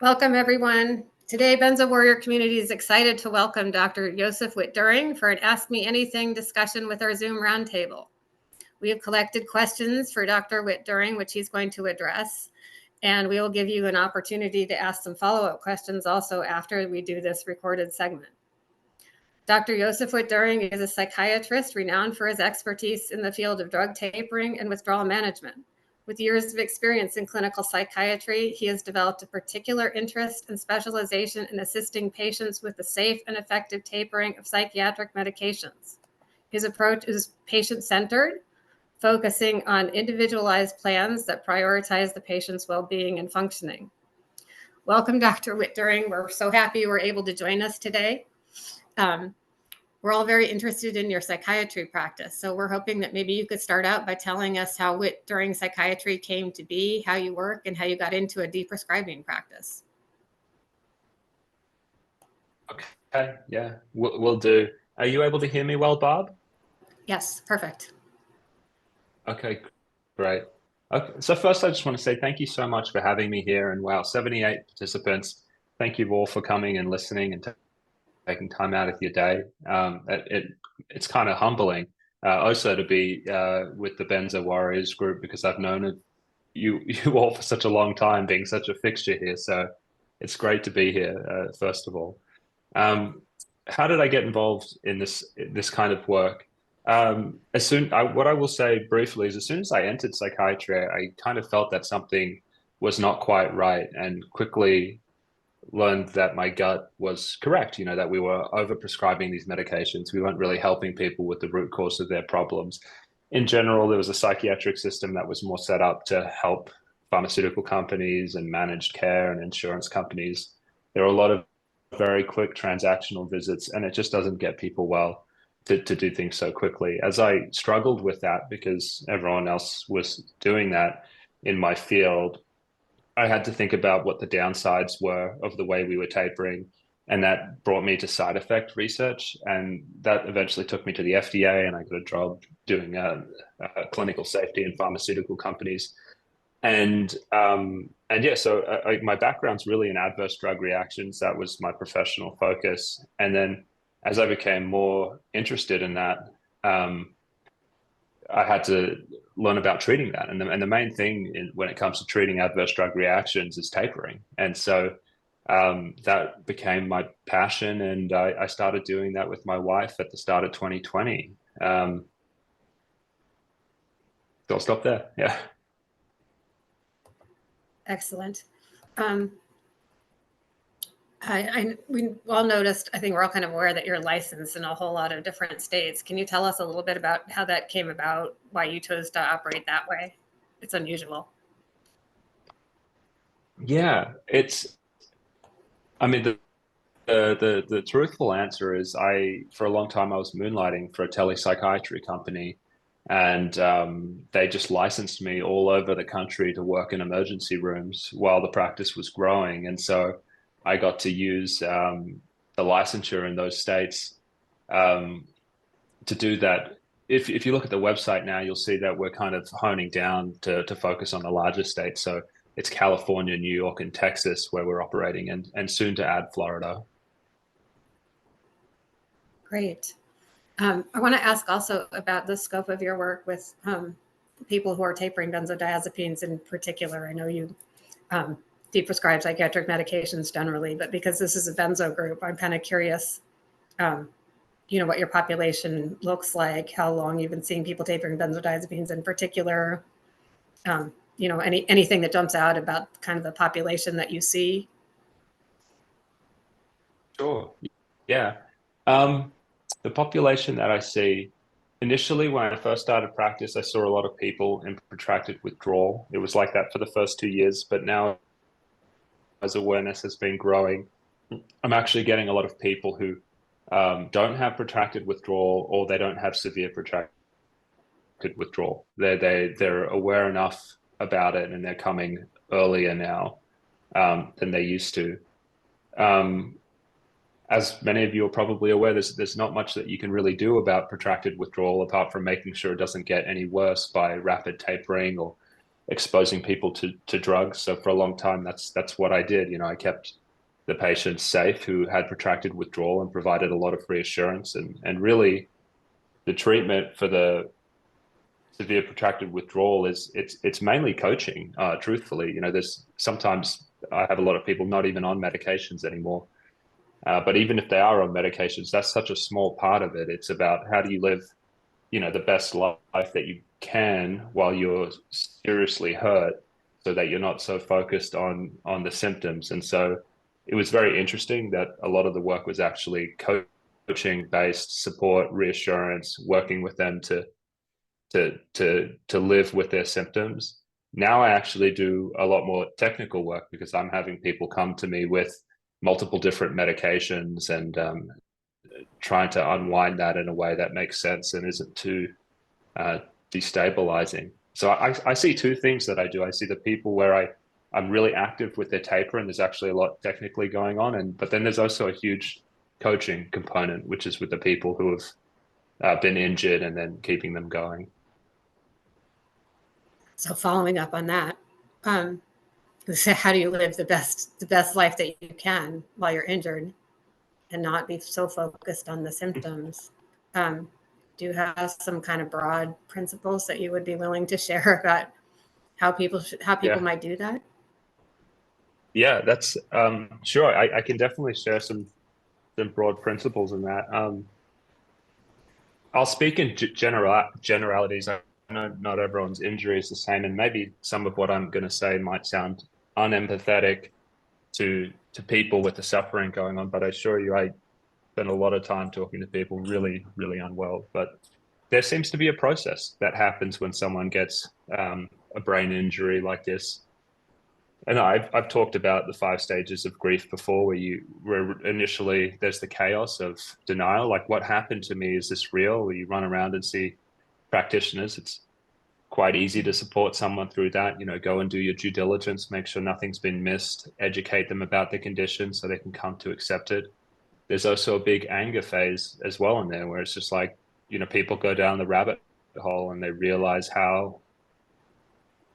Welcome, everyone. Today, Benzo Warrior Community is excited to welcome Dr. Josef Witt-Doerring for an Ask Me Anything discussion with our Zoom roundtable. We have collected questions for Dr. Witt-Doerring, which he's going to address, and we will give you an opportunity to ask some follow-up questions also after we do this recorded segment. Dr. Josef Witt-Doerring is a psychiatrist renowned for his expertise in the field of drug tapering and withdrawal management. With years of experience in clinical psychiatry, he has developed a particular interest and specialization in assisting patients with the safe and effective tapering of psychiatric medications. His approach is patient-centered, focusing on individualized plans that prioritize the patient's well-being and functioning. Welcome, Dr. Witt-Doerring. We're so happy you were able to join us today. We're all very interested in your psychiatry practice. So we're hoping that maybe you could start out by telling us how Witt-Doerring psychiatry came to be, how you work, and how you got into a deprescribing practice. Okay, yeah, we'll do. Are you able to hear me well, Barb? Yes, perfect. Okay, great. Okay, so first I just want to say thank you so much for having me here. And wow, 78 participants. Thank you all for coming and listening and taking time out of your day. It's kind of humbling also to be with the Benzo Warriors group, because I've known you all for such a long time, being such a fixture here. So it's great to be here, first of all. How did I get involved in this kind of work? What I will say briefly is, as soon as I entered psychiatry, I kind of felt that something was not quite right, and quickly learned that my gut was correct, that we were overprescribing these medications. We weren't really helping people with the root cause of their problems. In general, there was a psychiatric system that was more set up to help pharmaceutical companies and managed care and insurance companies. There are a lot of very quick transactional visits, and it just doesn't get people well to do things so quickly. As I struggled with that because everyone else was doing that in my field, I had to think about what the downsides were of the way we were tapering, and that brought me to side effect research, and that eventually took me to the FDA, and I got a job doing clinical safety in pharmaceutical companies. And yeah, so my background's really in adverse drug reactions. That was my professional focus. And then as I became more interested in that, I had to learn about treating that. And the main thing when it comes to treating adverse drug reactions is tapering. And so that became my passion. And I started doing that with my wife at the start of 2020. So I'll stop there. Yeah. Excellent. We all noticed, I think we're all kind of aware that you're licensed in a whole lot of different states. Can you tell us a little bit about how that came about, why you chose to operate that way? It's unusual. Yeah, the truthful answer is for a long time, I was moonlighting for a telepsychiatry company, and they just licensed me all over the country to work in emergency rooms while the practice was growing. And so I got to use the licensure in those states to do that. If you look at the website now, you'll see that we're kind of honing down to focus on the larger states. So it's California, New York, and Texas where we're operating, and soon to add Florida. Great. I want to ask also about the scope of your work with people who are tapering benzodiazepines in particular. I know you deprescribe psychiatric medications generally, but because this is a benzo group, I'm kind of curious, what your population looks like, how long you've been seeing people tapering benzodiazepines in particular, anything that jumps out about kind of the population that you see. Sure. Yeah. The population that I see, initially when I first started practice, I saw a lot of people in protracted withdrawal. It was like that for the first 2 years, but now as awareness has been growing, I'm actually getting a lot of people who don't have protracted withdrawal, or they don't have severe protracted withdrawal. They're aware enough about it, and they're coming earlier now than they used to. As many of you are probably aware, there's not much that you can really do about protracted withdrawal apart from making sure it doesn't get any worse by rapid tapering or exposing people to drugs. So for a long time, that's what I did. I kept the patients safe who had protracted withdrawal and provided a lot of reassurance. And really, the treatment for the severe protracted withdrawal is it's mainly coaching. Truthfully, there's sometimes I have a lot of people not even on medications anymore. But even if they are on medications, that's such a small part of it. It's about how do you live, the best life that you can while you're seriously hurt, so that you're not so focused on the symptoms. And so it was very interesting that a lot of the work was actually coaching based support, reassurance, working with them to live with their symptoms. Now I actually do a lot more technical work because I'm having people come to me with multiple different medications and trying to unwind that in a way that makes sense and isn't too destabilizing. So I see two things that I do. I see the people where I'm really active with their taper, and there's actually a lot technically going on. But then there's also a huge coaching component, which is with the people who have been injured and then keeping them going. So following up on that, how do you live the best life that you can while you're injured and not be so focused on the symptoms? Do you have some kind of broad principles that you would be willing to share about how people might do that? Yeah, that's sure. I can definitely share some broad principles in that. I'll speak in generalities. I know not everyone's injury is the same, and maybe some of what I'm going to say might sound unempathetic to people with the suffering going on, but I assure you, I spend a lot of time talking to people really, really unwell. But there seems to be a process that happens when someone gets a brain injury like this. And I've talked about the 5 stages of grief before, where initially there's the chaos of denial, like what happened to me, is this real? Where you run around and see practitioners. It's quite easy to support someone through that. Go and do your due diligence, make sure nothing's been missed, educate them about the condition so they can come to accept it. There's also a big anger phase as well in there, where it's just like, people go down the rabbit hole and they realize how,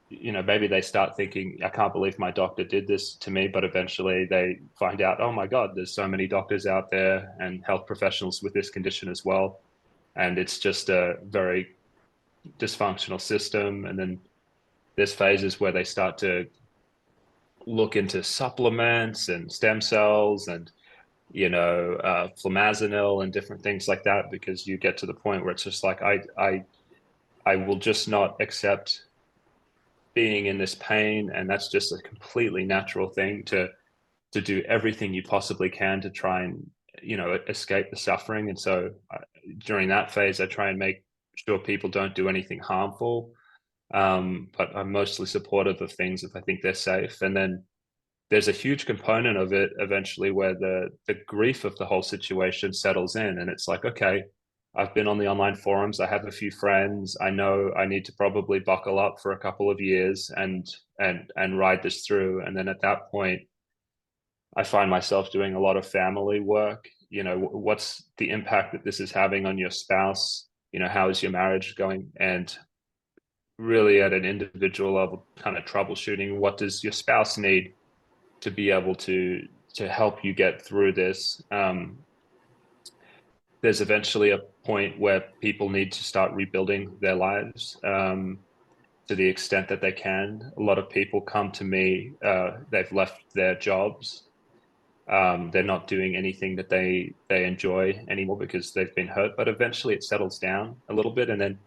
maybe they start thinking, I can't believe my doctor did this to me, but eventually they find out, oh my God, there's so many doctors out there and health professionals with this condition as well. And it's just a very dysfunctional system. And then there's phases where they start to look into supplements and stem cells and flumazenil and different things like that, because you get to the point where it's just like I will just not accept being in this pain, and that's just a completely natural thing to do everything you possibly can to try and escape the suffering. And so during that phase, I try and make sure people don't do anything harmful, but I'm mostly supportive of things if I think they're safe. And then there's a huge component of it eventually where the grief of the whole situation settles in, and it's like, okay, I've been on the online forums, I have a few friends, I know I need to probably buckle up for a couple of years and ride this through. And then at that point, I find myself doing a lot of family work. What's the impact that this is having on your spouse? How is your marriage going? And really at an individual level, kind of troubleshooting, what does your spouse need to be able to help you get through this? There's eventually a point where people need to start rebuilding their lives to the extent that they can. A lot of people come to me, they've left their jobs. They're not doing anything that they enjoy anymore because they've been hurt, but eventually it settles down a little bit, and then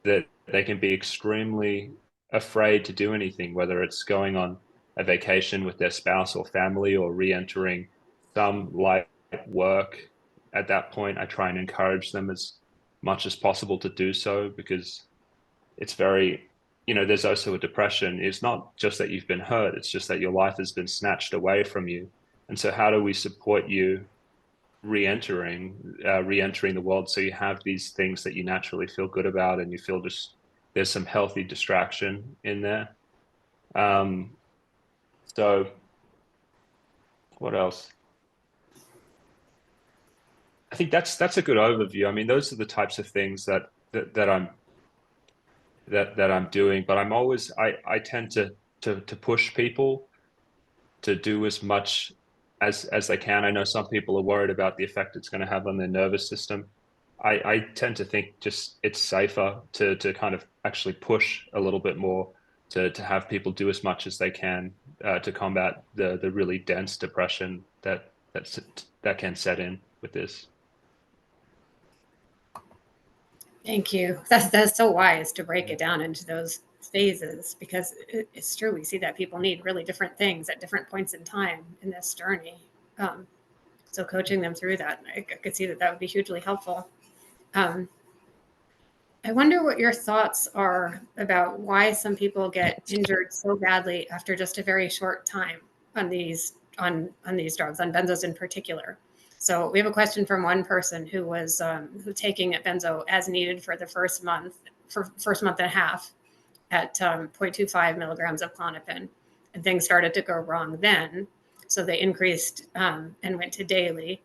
they can be extremely afraid to do anything, whether it's going on a vacation with their spouse or family or re-entering some light work. At that point, I try and encourage them as much as possible to do so, because it's very, there's also a depression. It's not just that you've been hurt, it's just that your life has been snatched away from you. And so how do we support you re-entering the world so you have these things that you naturally feel good about, and you feel just there's some healthy distraction in there. So what else? I think that's a good overview. I mean, those are the types of things that that I'm doing, but I tend to push people to do as much as they can. I know some people are worried about the effect it's going to have on their nervous system. I tend to think just it's safer to kind of actually push a little bit more to have people do as much as they can to combat the really dense depression that can set in with this. Thank you. That's so wise to break it down into those phases, because it's true. We see that people need really different things at different points in time in this journey. So coaching them through that, I could see that would be hugely helpful. I wonder what your thoughts are about why some people get injured so badly after just a very short time on these drugs, on benzos in particular. So we have a question from one person who was taking a benzo as needed for the first month and a half at 0.25 milligrams of Klonopin, and things started to go wrong then. So they increased and went to daily,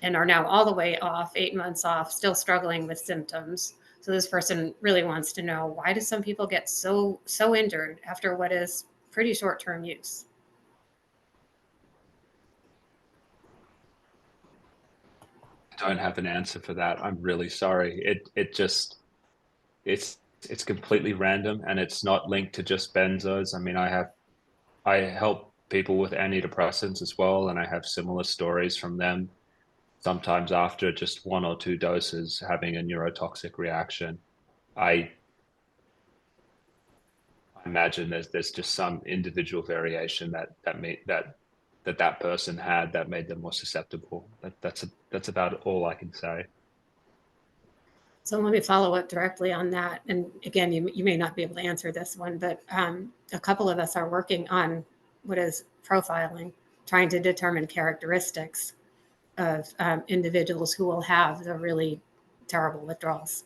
and are now all the way off, 8 months off, still struggling with symptoms. So this person really wants to know, why do some people get so injured after what is pretty short-term use? I don't have an answer for that. I'm really sorry. It's completely random, and it's not linked to just benzos. I mean, I help people with antidepressants as well, and I have similar stories from them. Sometimes after just 1 or 2 doses having a neurotoxic reaction. I imagine there's just some individual variation that person had that made them more susceptible. That's about all I can say. So let me follow up directly on that. And again, you may not be able to answer this one, but a couple of us are working on what is profiling, trying to determine characteristics of individuals who will have the really terrible withdrawals.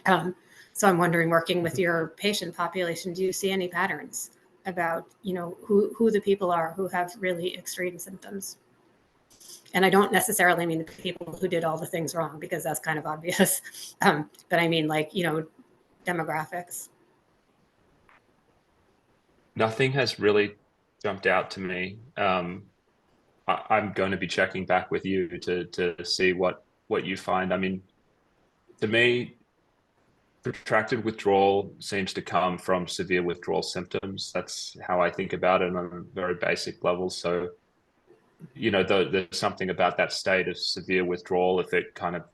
So I'm wondering, working with your patient population, do you see any patterns about, who the people are who have really extreme symptoms? And I don't necessarily mean the people who did all the things wrong, because that's kind of obvious. But I mean, like, demographics. Nothing has really jumped out to me. I'm going to be checking back with you to see what you find. I mean, to me, protracted withdrawal seems to come from severe withdrawal symptoms. That's how I think about it on a very basic level. So, there's something about that state of severe withdrawal, if it kind of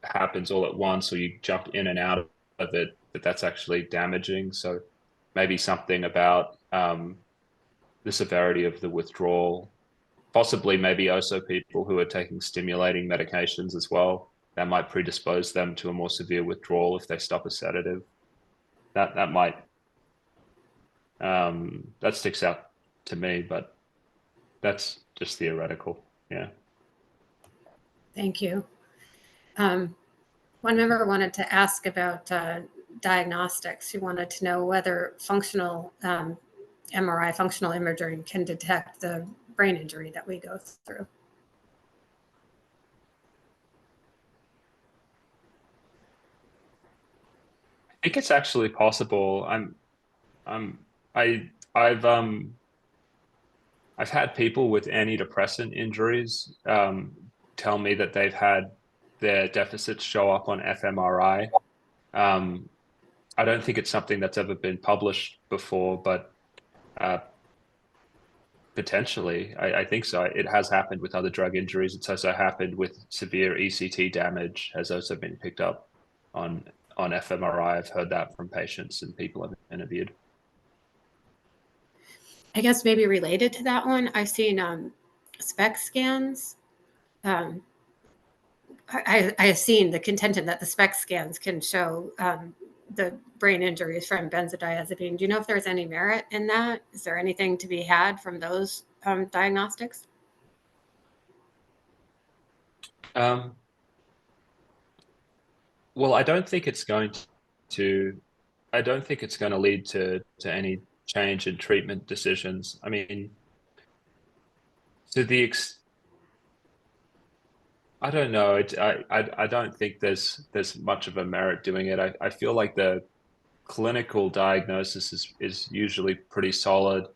happens all at once or you jump in and out of it, that's actually damaging. So maybe something about the severity of the withdrawal, possibly maybe also people who are taking stimulating medications as well, that might predispose them to a more severe withdrawal if they stop a sedative. That might that sticks out to me, but that's just theoretical. Yeah. Thank you. One member wanted to ask about diagnostics. She wanted to know whether functional MRI, functional imaging, can detect the brain injury that we go through. I think it's actually possible. I've had people with antidepressant injuries tell me that they've had their deficits show up on fMRI. I don't think it's something that's ever been published before, but potentially, I think so. It has happened with other drug injuries. It's also happened with severe ECT damage, has also been picked up on fMRI. I've heard that from patients and people I've interviewed. I guess maybe related to that one, I've seen SPECT scans. I have seen the contention that the SPECT scans can show the brain injuries from benzodiazepine. Do you know if there's any merit in that? Is there anything to be had from those diagnostics? Well, I don't think it's going to lead to any change in treatment decisions. I mean, I don't know. I don't think there's much of a merit doing it. I feel like clinical diagnosis is usually pretty solid.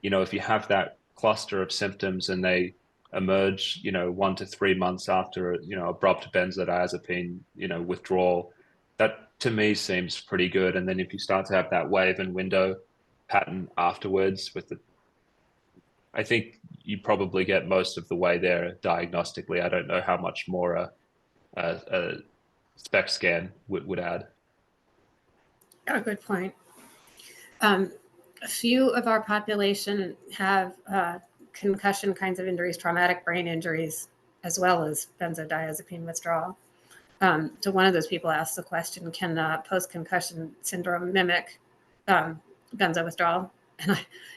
If you have that cluster of symptoms and they emerge, 1 to 3 months after, abrupt benzodiazepine, withdrawal, that to me seems pretty good. And then if you start to have that wave and window pattern afterwards I think you probably get most of the way there diagnostically. I don't know how much more a spec scan would add. A good point. A few of our population have concussion kinds of injuries, traumatic brain injuries, as well as benzodiazepine withdrawal. So one of those people asked the question, can post-concussion syndrome mimic benzo withdrawal?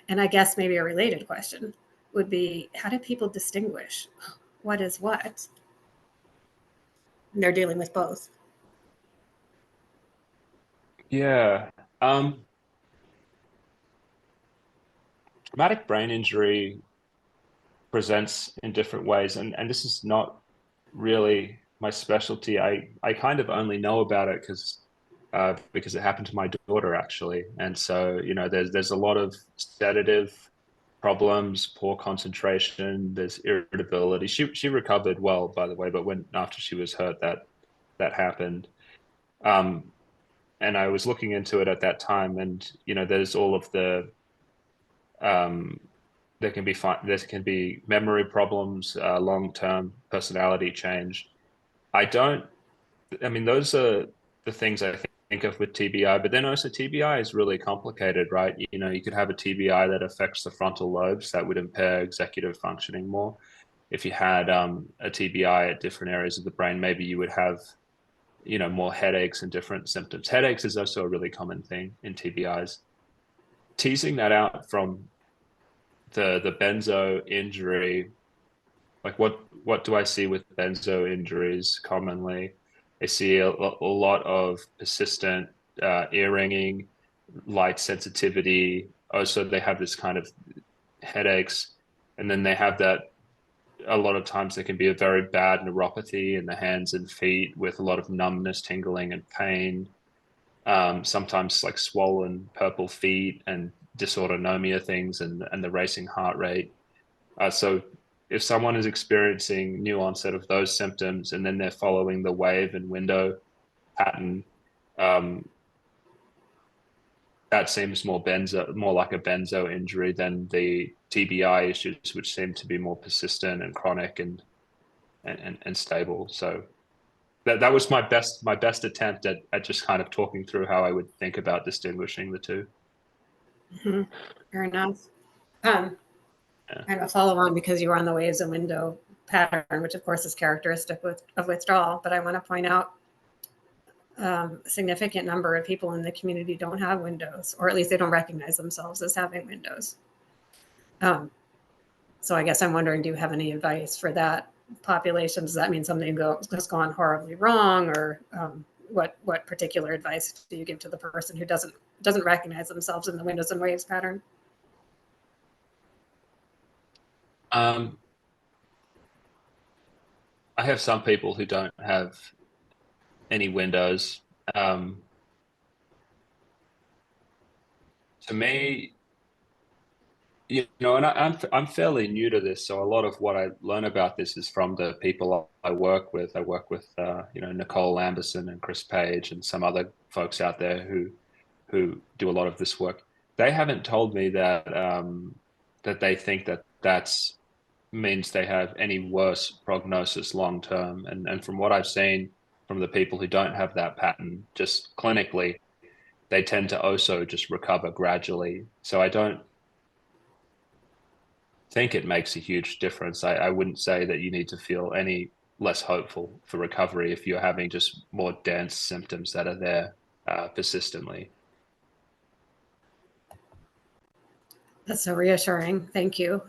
And I guess maybe a related question would be, how do people distinguish what is what? And they're dealing with both. Yeah. Traumatic brain injury presents in different ways, and this is not really my specialty. I kind of only know about it because it happened to my daughter actually, and so there's a lot of sedative problems, poor concentration, there's irritability. She recovered well, by the way, but after she was hurt, that happened. And I was looking into it at that time, and there's all of the there can be memory problems, long-term personality change. I mean, those are the things I think of with TBI, but then also TBI is really complicated, right? You could have a TBI that affects the frontal lobes that would impair executive functioning more. If you had a TBI at different areas of the brain, maybe you would have, more headaches and different symptoms. Headaches is also a really common thing in TBIs. Teasing that out from the benzo injury, like what do I see with benzo injuries commonly? I see a lot of persistent ear ringing, light sensitivity. Also, they have this kind of headaches, and then they have that. A lot of times there can be a very bad neuropathy in the hands and feet with a lot of numbness, tingling, and pain. Sometimes like swollen purple feet and dysautonomia things and the racing heart rate. So if someone is experiencing new onset of those symptoms and then they're following the wave and window pattern, that seems more like a benzo injury than the TBI issues, which seem to be more persistent and chronic and stable. So that was my best attempt at just kind of talking through how I would think about distinguishing the two. Mm-hmm. Fair enough. I have a follow on because you were on the waves and window pattern, which of course is characteristic of withdrawal. But I want to point out a significant number of people in the community don't have windows, or at least they don't recognize themselves as having windows. So I guess I'm wondering, do you have any advice for that population? Does that mean something has gone horribly wrong, or what particular advice do you give to the person who doesn't recognize themselves in the windows and waves pattern? I have some people who don't have any windows. To me, and I'm fairly new to this, so a lot of what I learn about this is from the people I work with. I work with Nicole Lamberson and Chris Page and some other folks out there who do a lot of this work. They haven't told me that that they think that's means they have any worse prognosis long term. And from what I've seen from the people who don't have that pattern, just clinically, they tend to also just recover gradually. So I don't think it makes a huge difference. I wouldn't say that you need to feel any less hopeful for recovery if you're having just more dense symptoms that are there persistently. That's so reassuring. Thank you.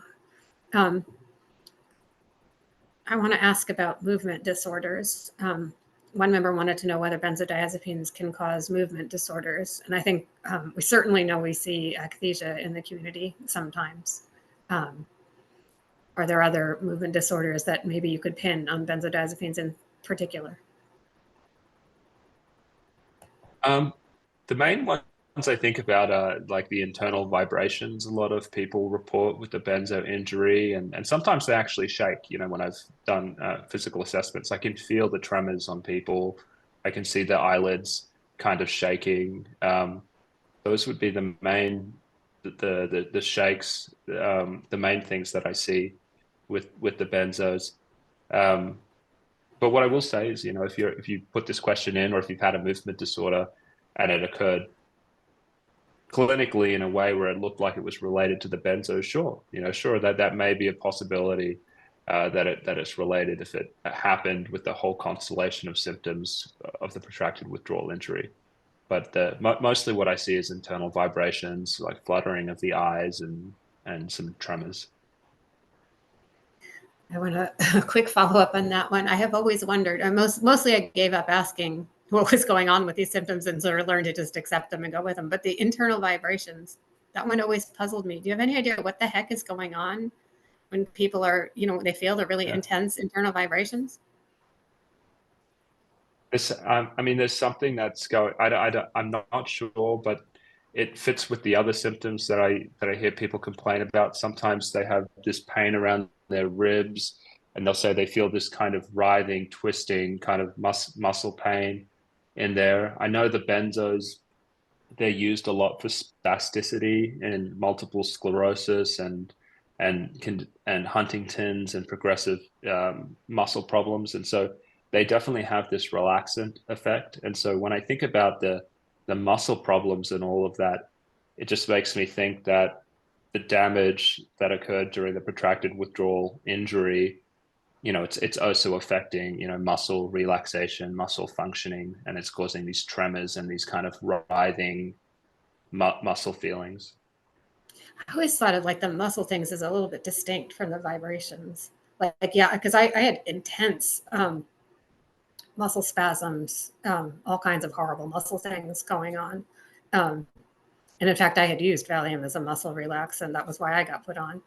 I want to ask about movement disorders. One member wanted to know whether benzodiazepines can cause movement disorders. And I think we certainly know we see akathisia in the community sometimes. Are there other movement disorders that maybe you could pin on benzodiazepines in particular? The main ones I think about like the internal vibrations a lot of people report with the benzo injury, and sometimes they actually shake. You know, when I've done physical assessments, I can feel the tremors on people. I can see the eyelids kind of shaking. Those would be the main the shakes, the main things that I see with the benzos. Um, but what I will say is, you know, if you put this question in, or if you've had a movement disorder and it occurred clinically in a way where it looked like it was related to the benzo, sure, you know, sure that may be a possibility, that it's related if it happened with the whole constellation of symptoms of the protracted withdrawal injury. But mostly what I see is internal vibrations, like fluttering of the eyes and some tremors. I want a quick follow up on that one. I have always wondered, mostly I gave up asking what was going on with these symptoms and sort of learned to just accept them and go with them. But the internal vibrations, that one always puzzled me. Do you have any idea what the heck is going on when people are, you know, they feel the really intense internal vibrations? I mean, there's something that's going. I'm not sure, but it fits with the other symptoms that I hear people complain about. Sometimes they have this pain around their ribs, and they'll say they feel this kind of writhing, twisting, kind of muscle pain in there. I know the benzos, they're used a lot for spasticity and multiple sclerosis and Huntington's and progressive muscle problems, and so they definitely have this relaxant effect. And so when I think about the muscle problems and all of that, it just makes me think that the damage that occurred during the protracted withdrawal injury, you know, it's also affecting, you know, muscle relaxation, muscle functioning, and it's causing these tremors and these kind of writhing muscle feelings. I always thought of like the muscle things as a little bit distinct from the vibrations. Like yeah, because I had intense muscle spasms, all kinds of horrible muscle things going on. And in fact, I had used Valium as a muscle relaxant. That was why I got put on.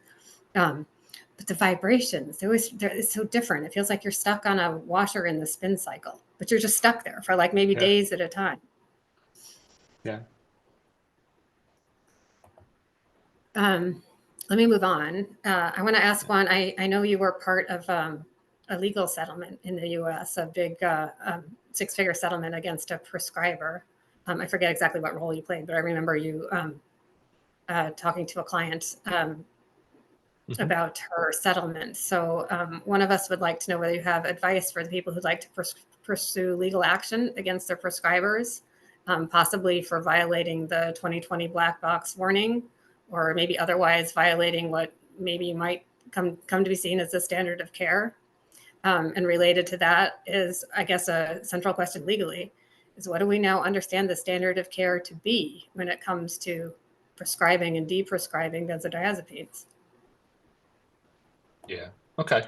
But the vibrations, it's so different. It feels like you're stuck on a washer in the spin cycle, but you're just stuck there for like maybe days at a time. Yeah. Let me move on. I want to ask one. I know you were part of a legal settlement in the U.S., a big six-figure settlement against a prescriber. I forget exactly what role you played, but I remember you talking to a client about her settlement. So one of us would like to know whether you have advice for the people who'd like to pursue legal action against their prescribers, possibly for violating the 2020 black box warning, or maybe otherwise violating what maybe might come to be seen as the standard of care. And related to that is, I guess, a central question legally is, what do we now understand the standard of care to be when it comes to prescribing and deprescribing benzodiazepines? Yeah. Okay.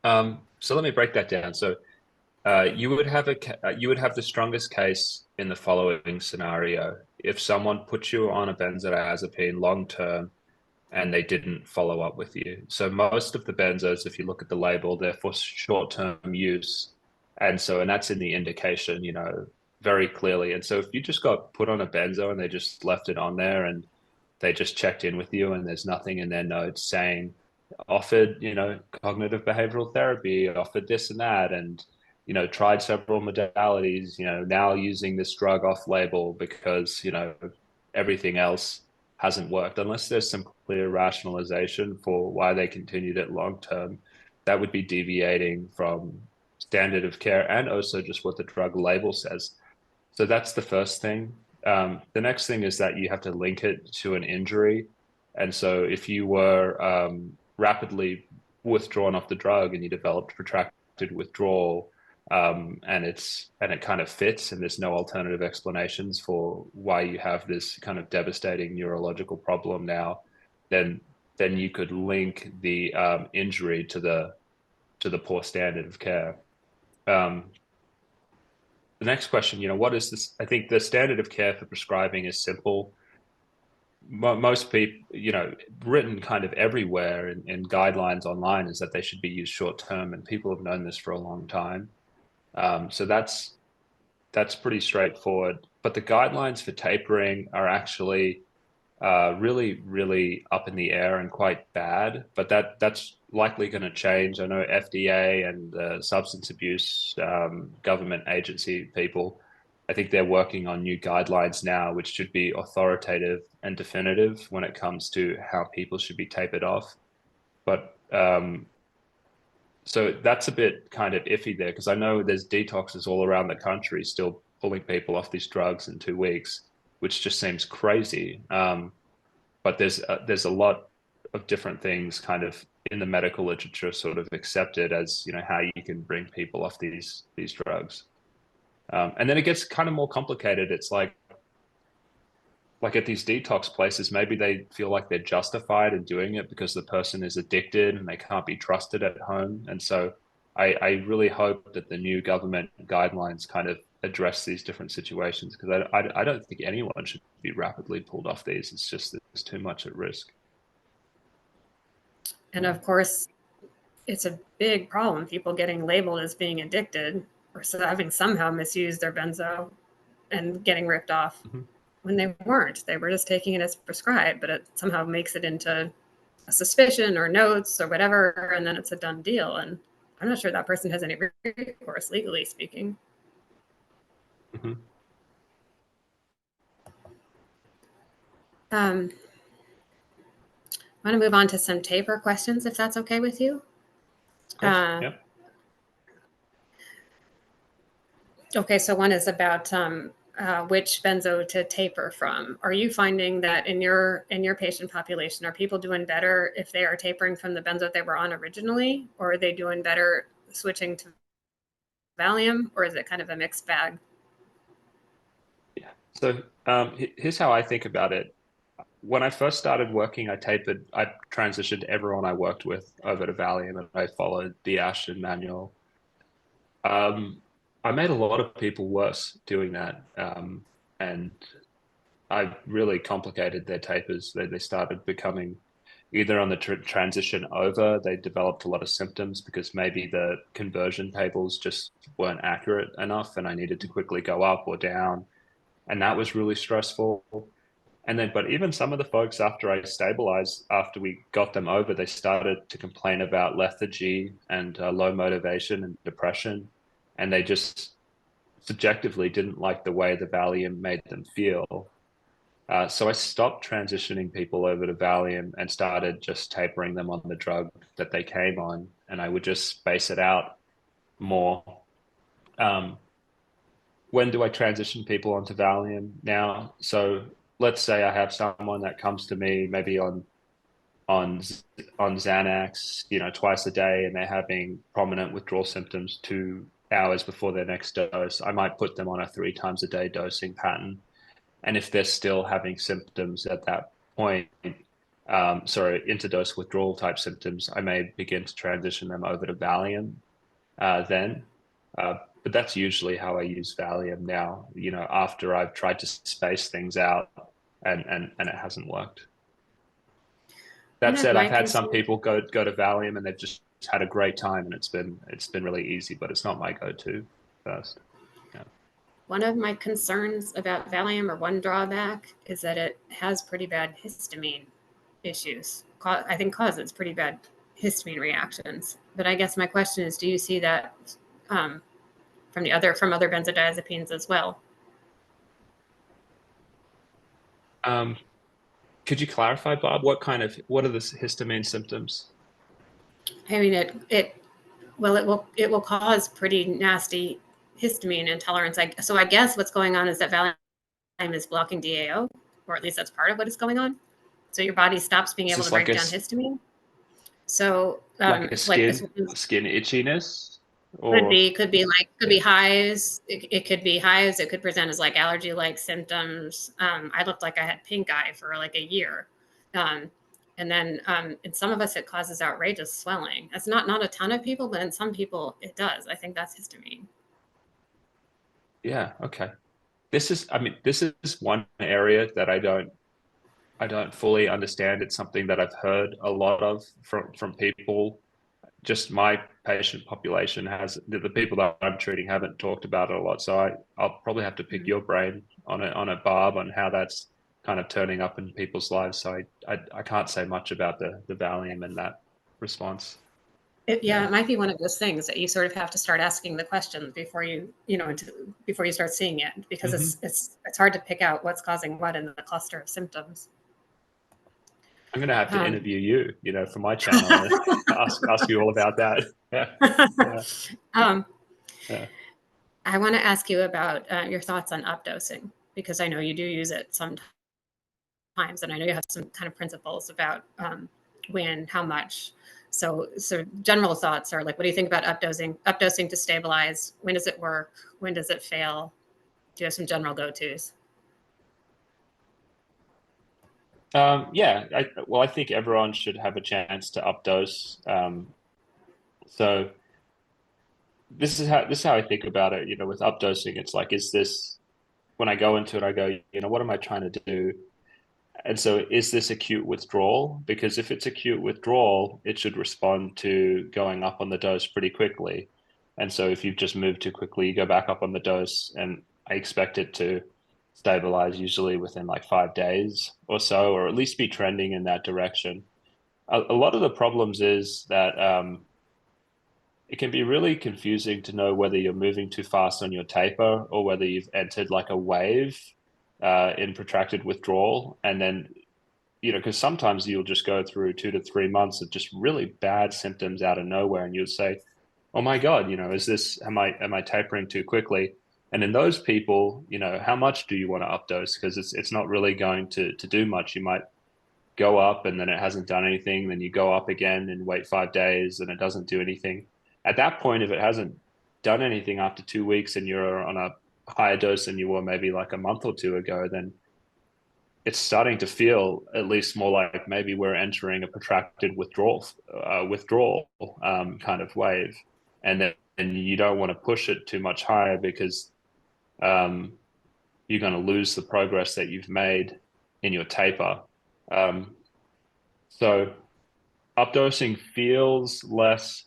So let me break that down. So you would have the strongest case in the following scenario. If someone put you on a benzodiazepine long term and they didn't follow up with you. So most of the benzos, if you look at the label, they're for short-term use. And that's in the indication, you know, very clearly. And so if you just got put on a benzo and they just left it on there and they just checked in with you and there's nothing in their notes saying offered, you know, cognitive behavioral therapy, offered this and that, and, you know, tried several modalities, you know, now using this drug off label because, you know, everything else hasn't worked, unless there's some clear rationalization for why they continued it long term, that would be deviating from standard of care and also just what the drug label says. So that's the first thing. The next thing is that you have to link it to an injury. And so if you were rapidly withdrawn off the drug and you developed protracted withdrawal, and it kind of fits, and there's no alternative explanations for why you have this kind of devastating neurological problem now, then you could link the injury to the poor standard of care. The next question, you know, what is this? I think the standard of care for prescribing is simple. Most people, you know, written kind of everywhere in guidelines online is that they should be used short term, and people have known this for a long time. So that's pretty straightforward. but the guidelines for tapering are actually really, really up in the air and quite bad. But that's likely going to change. I know FDA and substance abuse government agency people, I think they're working on new guidelines now, which should be authoritative and definitive when it comes to how people should be tapered off. But so that's a bit kind of iffy there, because I know there's detoxes all around the country still pulling people off these drugs in 2 weeks, which just seems crazy. But there's a lot of different things kind of in the medical literature sort of accepted as, you know, how you can bring people off these drugs. And then it gets kind of more complicated. It's like at these detox places, maybe they feel like they're justified in doing it because the person is addicted and they can't be trusted at home. And so I really hope that the new government guidelines kind of address these different situations, because I don't think anyone should be rapidly pulled off these. It's just there's too much at risk. And of course, it's a big problem, people getting labeled as being addicted or having somehow misused their benzo and getting ripped off. Mm-hmm. When they weren't. They were just taking it as prescribed, but it somehow makes it into a suspicion or notes or whatever, and then it's a done deal. And I'm not sure that person has any recourse, legally speaking. Mm-hmm. I want to move on to some taper questions, if that's okay with you. Yeah. Okay, so one is about which benzo to taper from. Are you finding that in your patient population, are people doing better if they are tapering from the benzo they were on originally, or are they doing better switching to Valium, or is it kind of a mixed bag? Yeah. So here's how I think about it. When I first started working, I transitioned everyone I worked with over to Valium, and I followed the Ashton manual. I made a lot of people worse doing that. And I really complicated their tapers. They started becoming either on the transition over, they developed a lot of symptoms because maybe the conversion tables just weren't accurate enough and I needed to quickly go up or down. And that was really stressful. And then, but even some of the folks after I stabilized, after we got them over, they started to complain about lethargy and low motivation and depression. And they just subjectively didn't like the way the Valium made them feel. So I stopped transitioning people over to Valium and started just tapering them on the drug that they came on. And I would just space it out more. When do I transition people onto Valium now? So let's say I have someone that comes to me maybe on Xanax, you know, twice a day, and they're having prominent withdrawal symptoms 2 hours before their next dose. I might put them on a 3 times a day dosing pattern. And if they're still having symptoms at that point, interdose withdrawal type symptoms, I may begin to transition them over to Valium then. But that's usually how I use Valium now, you know, after I've tried to space things out and it hasn't worked. That said, I've had some people go to Valium and they've just had a great time, and it's been really easy, but it's not my go-to first. Yeah. One of my concerns about Valium, or one drawback, is that it has pretty bad histamine issues. I think causes pretty bad histamine reactions. But I guess my question is, do you see that from other benzodiazepines as well? Could you clarify, Bob? What are the histamine symptoms? I mean, it will cause pretty nasty histamine intolerance. So I guess what's going on is that Valium is blocking DAO, or at least that's part of what is going on. So your body stops being able to break down histamine. So like a skin itchiness. Or could be hives. It could be hives. It could present as like allergy-like symptoms. I looked like I had pink eye for like a year. And then in some of us, it causes outrageous swelling. It's not a ton of people, but in some people it does. I think that's histamine. Yeah. Okay. This is one area that I don't fully understand. It's something that I've heard a lot of from people just my patient population has the people that I'm treating haven't talked about it a lot. So I'll probably have to pick your brain on a Barb on how that's kind of turning up in people's lives. So I can't say much about the Valium and that response. Yeah, it might be one of those things that you sort of have to start asking the questions before before you start seeing it, because it's hard to pick out what's causing what in the cluster of symptoms. I'm going to have to interview you, for my channel and ask you all about that. Yeah. Yeah. I want to ask you about your thoughts on updosing, because I know you do use it sometimes, and I know you have some kind of principles about when, how much. So general thoughts are like, what do you think about updosing to stabilize? When does it work? When does it fail? Do you have some general go-tos? Yeah, I think everyone should have a chance to updose. So this is how I think about it. With updosing, it's like, is this, when I go into it, I go, what am I trying to do? And so is this acute withdrawal? Because if it's acute withdrawal, it should respond to going up on the dose pretty quickly. And so if you've just moved too quickly, you go back up on the dose, and I expect it to stabilize usually within like 5 days or so, or at least be trending in that direction. A lot of the problems is that it can be really confusing to know whether you're moving too fast on your taper or whether you've entered like a wave in protracted withdrawal. And then, because sometimes you'll just go through 2 to 3 months of just really bad symptoms out of nowhere, and you'll say, "Oh my God, am I tapering too quickly?" And in those people, how much do you want to updose? Because it's not really going to do much. You might go up and then it hasn't done anything. Then you go up again and wait 5 days and it doesn't do anything. At that point, if it hasn't done anything after 2 weeks and you're on a higher dose than you were maybe like a month or two ago, then it's starting to feel at least more like maybe we're entering a protracted withdrawal kind of wave. And you don't want to push it too much higher, because you're going to lose the progress that you've made in your taper. So updosing feels less,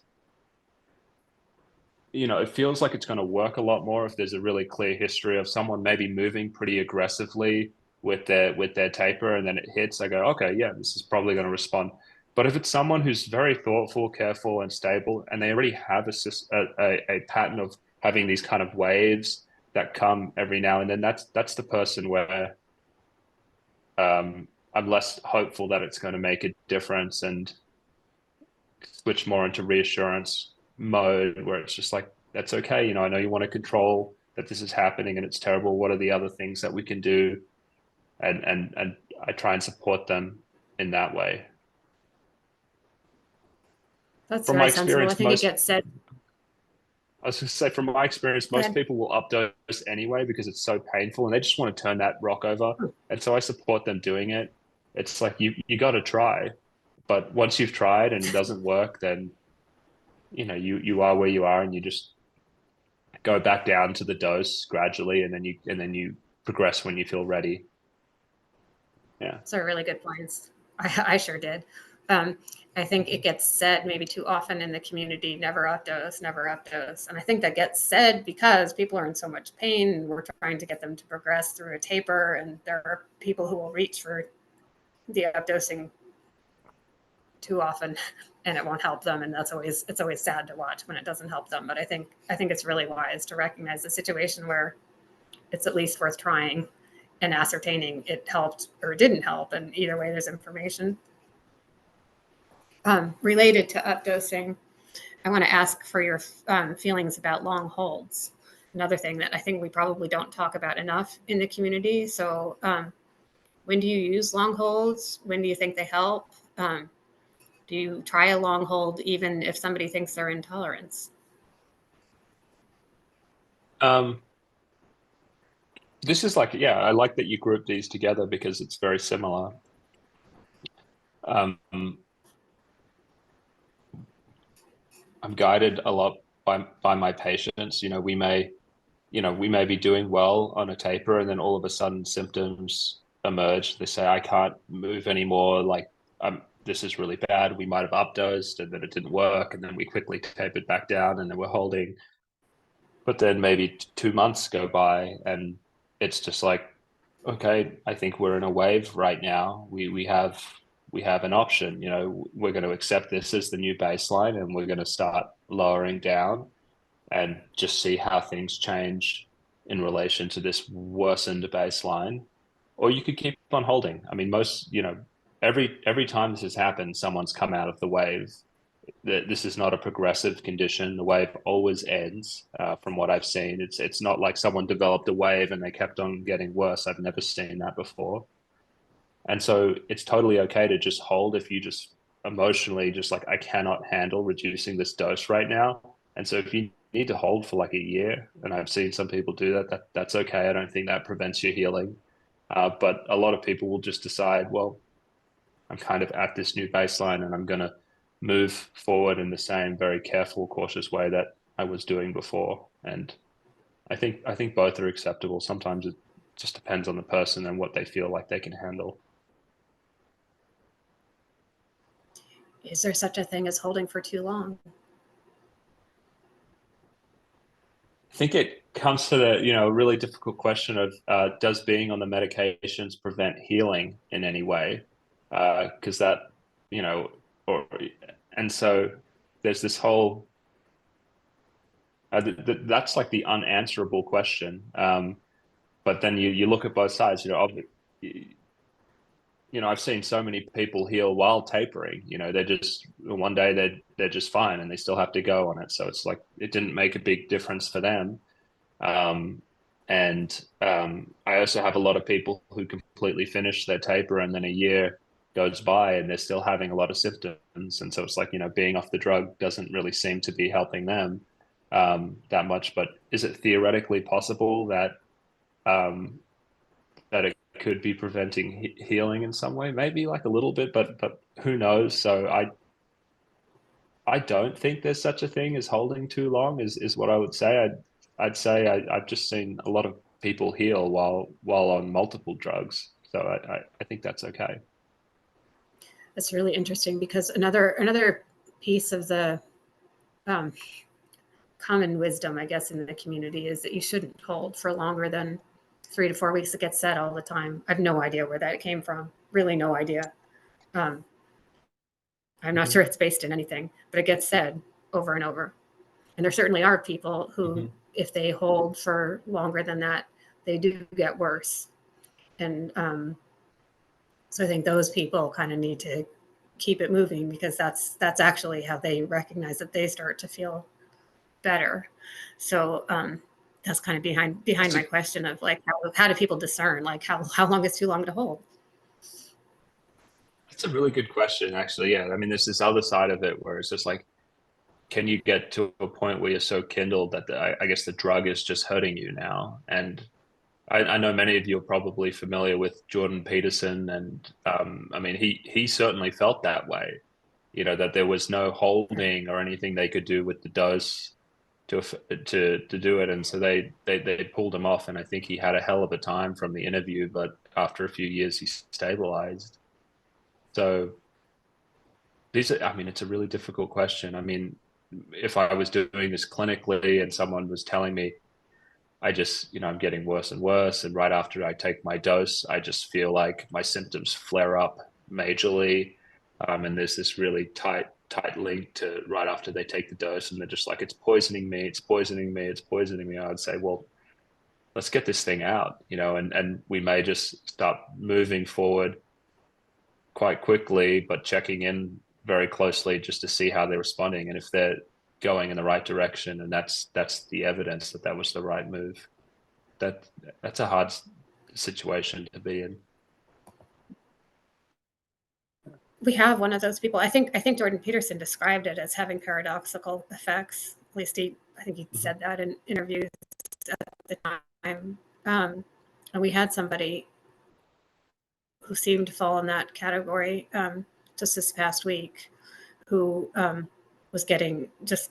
it feels like it's going to work a lot more if there's a really clear history of someone maybe moving pretty aggressively with their taper, and then it hits. I go, okay, yeah, this is probably going to respond. But if it's someone who's very thoughtful, careful, and stable, and they already have a pattern of having these kind of waves that come every now and then, that's the person where I'm less hopeful that it's going to make a difference, and switch more into reassurance mode, where it's just like, that's okay. I know you want to control that this is happening and it's terrible. What are the other things that we can do? And I try and support them in that way. That's From very my sensible. I experience, think it gets said. I was going to say, from my experience, most people will updose anyway because it's so painful and they just want to turn that rock over. And so I support them doing it. It's like, you got to try, but once you've tried and it doesn't work, then you are where you are, and you just go back down to the dose gradually, and then you progress when you feel ready. Yeah. Those are really good points. I sure did. I think it gets said maybe too often in the community, never updose, never updose. And I think that gets said because people are in so much pain and we're trying to get them to progress through a taper. And there are people who will reach for the updosing too often and it won't help them. And it's always sad to watch when it doesn't help them. But I think it's really wise to recognize the situation where it's at least worth trying and ascertaining it helped or didn't help. And either way, there's information. Related to updosing, I want to ask for your feelings about long holds. Another thing that I think we probably don't talk about enough in the community. So when do you use long holds? When do you think they help? Do you try a long hold even if somebody thinks they're intolerance? This is like, yeah, I like that you group these together because it's very similar. I'm guided a lot by my patients. We may be doing well on a taper, and then all of a sudden symptoms emerge. They say, I can't move anymore. Like this is really bad. We might have updosed and then it didn't work, and then we quickly tapered back down, and then we're holding. But then maybe 2 months go by, and it's just like, okay, I think we're in a wave right now. We have an option. We're going to accept this as the new baseline, and we're going to start lowering down and just see how things change in relation to this worsened baseline. Or you could keep on holding. I mean, every time this has happened, someone's come out of the wave. This is not a progressive condition. The wave always ends, from what I've seen. It's not like someone developed a wave and they kept on getting worse. I've never seen that before. And so it's totally okay to just hold if you just emotionally just like, I cannot handle reducing this dose right now. And so if you need to hold for like a year, and I've seen some people do that's okay. I don't think that prevents your healing. But a lot of people will just decide, well, I'm kind of at this new baseline and I'm going to move forward in the same very careful, cautious way that I was doing before. And I think both are acceptable. Sometimes it just depends on the person and what they feel like they can handle. Is there such a thing as holding for too long? I think it comes to the really difficult question of does being on the medications prevent healing in any way? Because that, and so there's this whole that's like the unanswerable question. But then you look at both sides. I've seen so many people heal while tapering. They're just one day they're just fine and they still have to go on it. So it's like it didn't make a big difference for them. I also have a lot of people who completely finish their taper and then a year goes by and they're still having a lot of symptoms. And so it's like, being off the drug doesn't really seem to be helping them that much. But is it theoretically possible that that it could be preventing healing in some way? Maybe like a little bit, but who knows? So I don't think there's such a thing as holding too long is what I would say. I'd say I've just seen a lot of people heal while on multiple drugs. So I think that's okay. That's really interesting because another piece of the common wisdom, I guess, in the community is that you shouldn't hold for longer than 3 to 4 weeks. It gets said all the time. I have no idea where that came from. Really no idea. I'm not sure it's based in anything, but it gets said over and over. And there certainly are people who, if they hold for longer than that, they do get worse. And so I think those people kind of need to keep it moving because that's actually how they recognize that they start to feel better. So that's kind of behind my question of like, how do people discern like how long is too long to hold? That's a really good question, actually. Yeah. I mean, there's this other side of it where it's just like, can you get to a point where you're so kindled that I guess the drug is just hurting you now? And I know many of you are probably familiar with Jordan Peterson, and I mean, he certainly felt that way, that there was no holding or anything they could do with the dose to do it, and so they pulled him off, and I think he had a hell of a time from the interview, but after a few years he stabilized. So I mean, it's a really difficult question. I mean, if I was doing this clinically and someone was telling me, I just, I'm getting worse and worse, and right after I take my dose, I just feel like my symptoms flare up majorly, and there's this really tight link to right after they take the dose, and they're just like, it's poisoning me, it's poisoning me, it's poisoning me. I would say, well, let's get this thing out, and we may just start moving forward quite quickly, but checking in very closely just to see how they're responding, and if they're going in the right direction, and that's the evidence that was the right move. That's a hard situation to be in. We have one of those people. I think Jordan Peterson described it as having paradoxical effects. At least I think he said that in interviews at the time. And we had somebody who seemed to fall in that category just this past week, who was getting just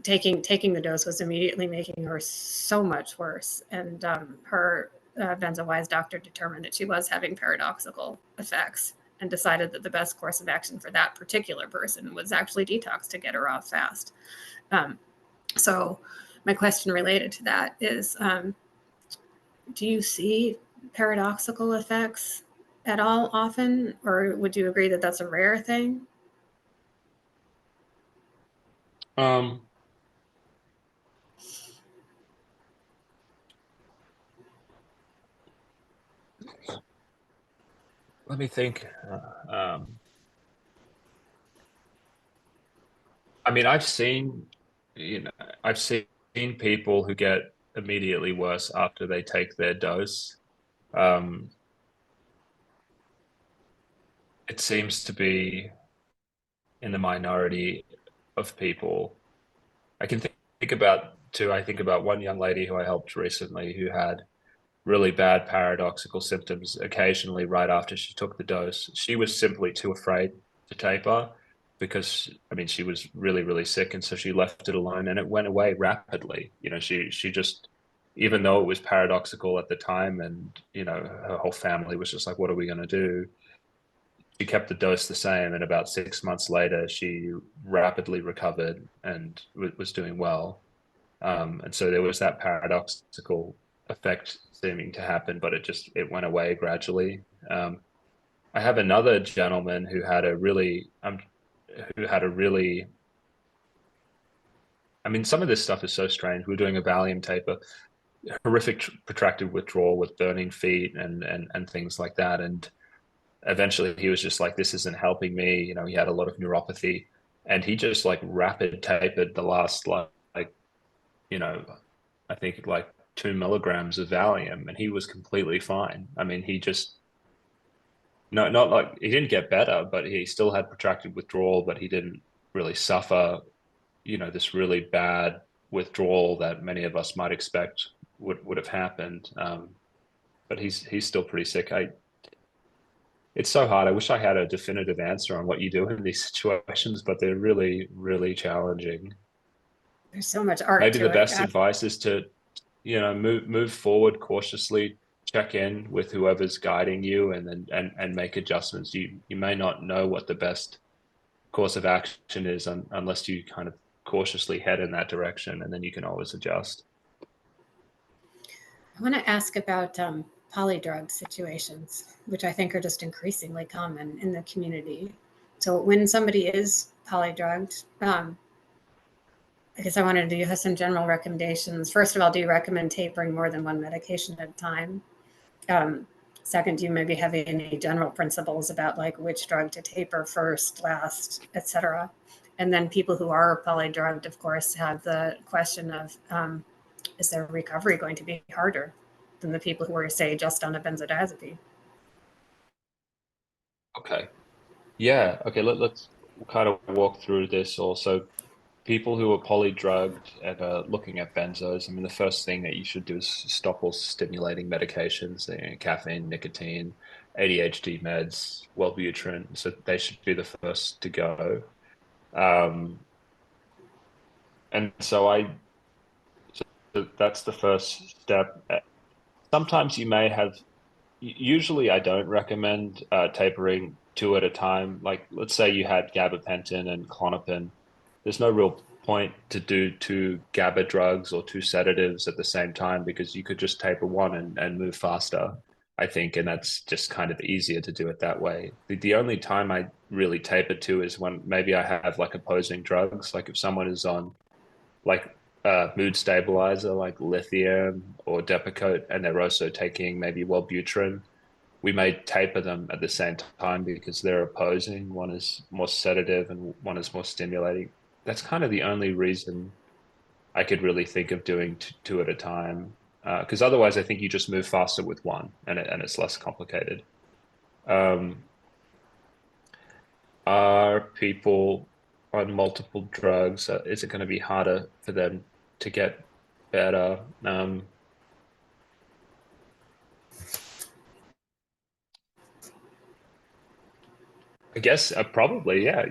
taking the dose was immediately making her so much worse, and her Benzo doctor determined that she was having paradoxical effects, and decided that the best course of action for that particular person was actually detox to get her off fast. So my question related to that is, do you see paradoxical effects at all often, or would you agree that that's a rare thing? Let me think. I mean, I've seen people who get immediately worse after they take their dose. It seems to be in the minority of people. I can think about one young lady who I helped recently who had really bad paradoxical symptoms occasionally right after she took the dose. She was simply too afraid to taper because, I mean, she was really, really sick, and so she left it alone, and it went away rapidly. She just, even though it was paradoxical at the time, and her whole family was just like, "What are we going to do?" She kept the dose the same, and about 6 months later, she rapidly recovered and was doing well. And so there was that paradoxical effect seeming to happen, but it went away gradually. I have another gentleman who had a really, I mean, some of this stuff is so strange. We're doing a Valium taper, horrific protracted withdrawal with burning feet and things like that. And eventually he was just like, this isn't helping me. He had a lot of neuropathy, and he just like rapid tapered the last I think like 2 milligrams of Valium, and he was completely fine. I mean, he just not like he didn't get better, but he still had protracted withdrawal, but he didn't really suffer, this really bad withdrawal that many of us might expect would have happened. But he's still pretty sick. It's so hard. I wish I had a definitive answer on what you do in these situations, but they're really, really challenging. There's so much art Maybe to the it. best advice is to, move forward cautiously, check in with whoever's guiding you, and then make adjustments. You may not know what the best course of action is unless you kind of cautiously head in that direction, and then you can always adjust. I want to ask about polydrug situations, which I think are just increasingly common in the community. So when somebody is polydrugged, I guess I wanted to have some general recommendations. First of all, do you recommend tapering more than one medication at a time? Second, do you maybe have any general principles about like which drug to taper first, last, et cetera? And then people who are polydrugged, of course, have the question of, is their recovery going to be harder than the people who are, say, just on a benzodiazepine? Okay. Yeah. Okay. Let's kind of walk through this also. People who are polydrugged and are looking at benzos, I mean, the first thing that you should do is stop all stimulating medications, caffeine, nicotine, ADHD meds, Wellbutrin. So they should be the first to go. And so that's the first step. Sometimes you may have, usually I don't recommend tapering two at a time. Like, let's say you had gabapentin and Klonopin. There's no real point to do two GABA drugs or two sedatives at the same time, because you could just taper one and move faster, I think. And that's just kind of easier to do it that way. The only time I really taper to is when maybe I have like opposing drugs. Like if someone is on like mood stabilizer like lithium or Depakote, and they're also taking maybe Wellbutrin, we may taper them at the same time because they're opposing. One is more sedative and one is more stimulating. That's kind of the only reason I could really think of doing two at a time. Because otherwise, I think you just move faster with one, and it's less complicated. Um, are people on multiple drugs? Is it going to be harder for them to get better? I guess probably, yeah.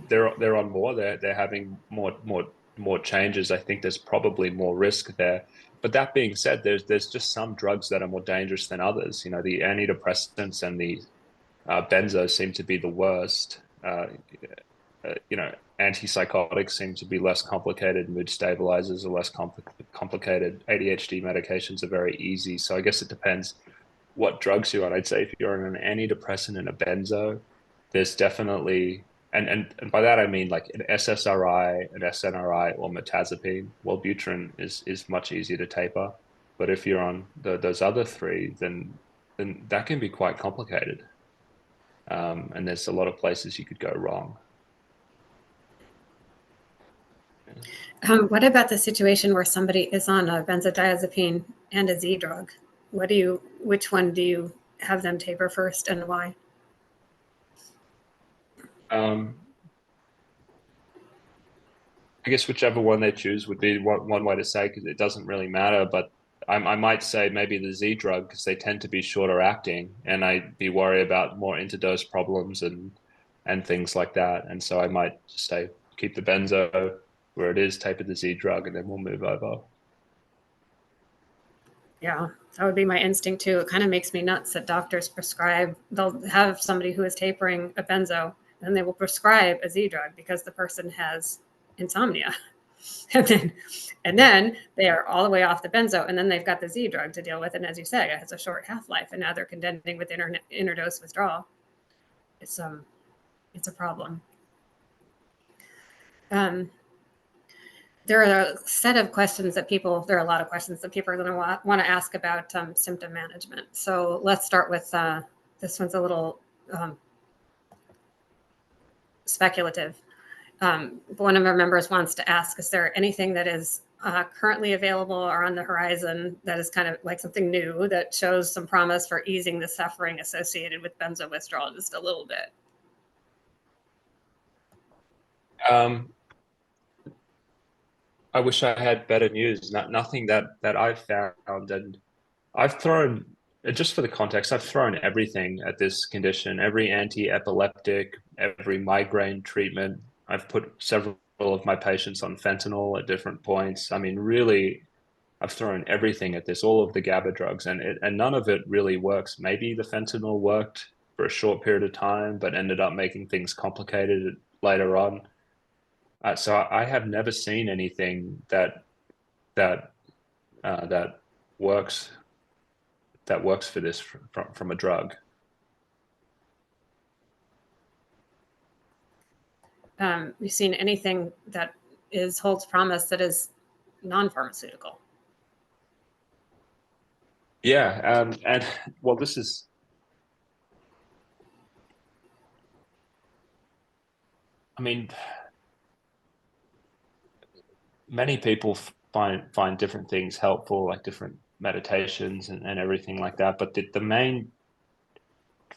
They're on more. They're having more changes. I think there's probably more risk there. But that being said, there's just some drugs that are more dangerous than others. The antidepressants and the Benzos seem to be the worst. Antipsychotics seem to be less complicated. Mood stabilizers are less complicated. ADHD medications are very easy. So I guess it depends what drugs you're on. I'd say if you're on an antidepressant and a benzo, there's definitely, and by that I mean like an SSRI, an SNRI, or mirtazapine. Wellbutrin is much easier to taper. But if you're on those other three, then that can be quite complicated. And there's a lot of places you could go wrong. What about the situation where somebody is on a benzodiazepine and a Z drug? Which one do you have them taper first, and why? I guess whichever one they choose would be one way to say, because it doesn't really matter. But I might say maybe the Z drug, because they tend to be shorter acting, and I'd be worried about more interdose problems and things like that. And so I might just say keep the benzo where it is, taper the Z drug, and then we'll move over. Yeah, that would be my instinct too. It kind of makes me nuts that doctors prescribe, they'll have somebody who is tapering a benzo, and they will prescribe a Z drug because the person has insomnia. and then they are all the way off the benzo, and then they've got the Z drug to deal with. And as you said, it has a short half-life, and now they're contending with interdose withdrawal. It's a problem. There are a set of questions that there are a lot of questions that people are going to want to ask about symptom management. So let's start with this one's a little speculative. One of our members wants to ask, is there anything that is currently available or on the horizon that is kind of like something new that shows some promise for easing the suffering associated with benzo withdrawal just a little bit? I wish I had better news. Nothing that I've found, and I've thrown, just for the context, I've thrown everything at this condition, every anti-epileptic, every migraine treatment. I've put several of my patients on fentanyl at different points. I mean, really, I've thrown everything at this, all of the GABA drugs, and none of it really works. Maybe the fentanyl worked for a short period of time, but ended up making things complicated later on. So I have never seen anything that that that works for this from a drug. You've seen anything that holds promise that is non-pharmaceutical? Yeah, and well, this is, I mean, many people find different things helpful, like different meditations and everything like that. But the main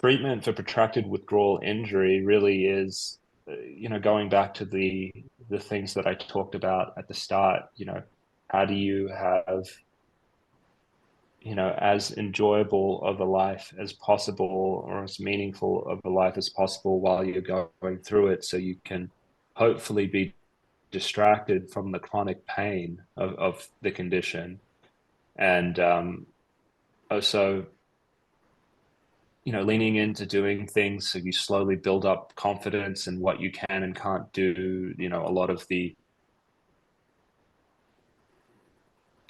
treatment for protracted withdrawal injury really is, going back to the things that I talked about at the start. How do you have, as enjoyable of a life as possible, or as meaningful of a life as possible while you're going through it, so you can hopefully be distracted from the chronic pain of the condition. And also, leaning into doing things so you slowly build up confidence in what you can and can't do. A lot of you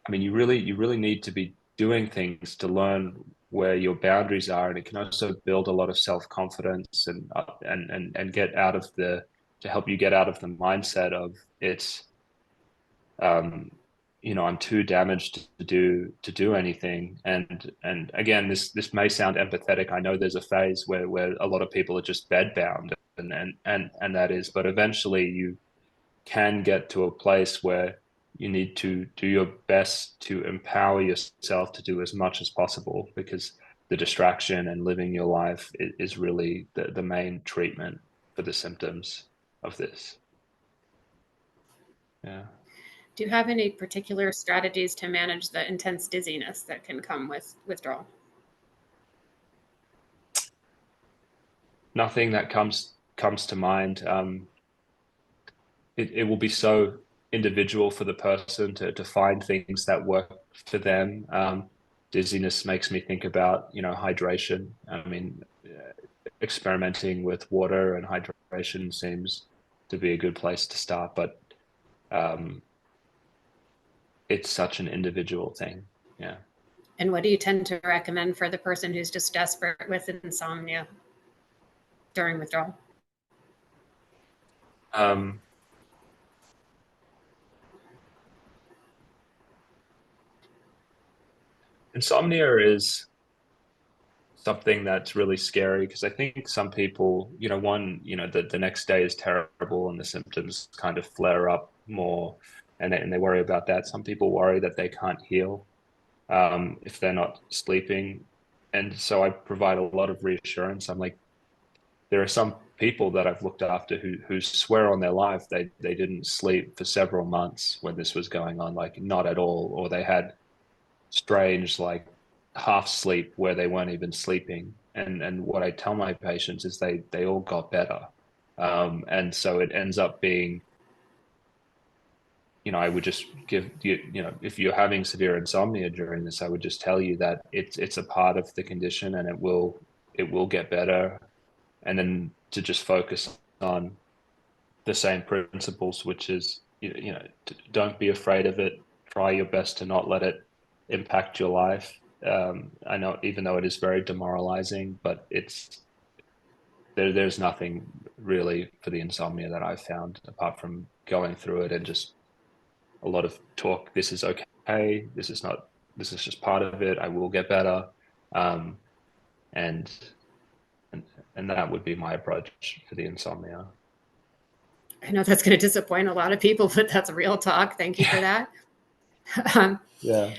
really need to be doing things to learn where your boundaries are, and it can also build a lot of self-confidence and get out of to help you get out of the mindset of I'm too damaged to do anything. And again, this may sound empathetic. I know there's a phase where a lot of people are just bedbound, and that is, but eventually you can get to a place where you need to do your best to empower yourself to do as much as possible, because the distraction and living your life is really the main treatment for the symptoms of this. Yeah. Do you have any particular strategies to manage the intense dizziness that can come with withdrawal? Nothing that comes to mind. It will be so individual for the person to find things that work for them. Dizziness makes me think about, hydration. I mean, experimenting with water and hydration seems to be a good place to start, but it's such an individual thing. Yeah. And what do you tend to recommend for the person who's just desperate with insomnia during withdrawal? Insomnia is something that's really scary because I think some people, the next day is terrible and the symptoms kind of flare up more, and they worry about that. Some people worry that they can't heal if they're not sleeping. And so I provide a lot of reassurance. I'm like, there are some people that I've looked after who swear on their life they didn't sleep for several months when this was going on, like not at all, or they had strange like half sleep where they weren't even sleeping. And what I tell my patients is they all got better. And so it ends up being, I would just give you, if you're having severe insomnia during this, I would just tell you that it's a part of the condition and it will get better. And then to just focus on the same principles, which is, don't be afraid of it. Try your best to not let it impact your life. I know, even though it is very demoralizing, but there's nothing really for the insomnia that I've found apart from going through it and just a lot of talk. This is okay. This is just part of it. I will get better. Um, and, and that would be my approach for the insomnia. I know that's going to disappoint a lot of people, but that's real talk. Thank you for that. Yeah.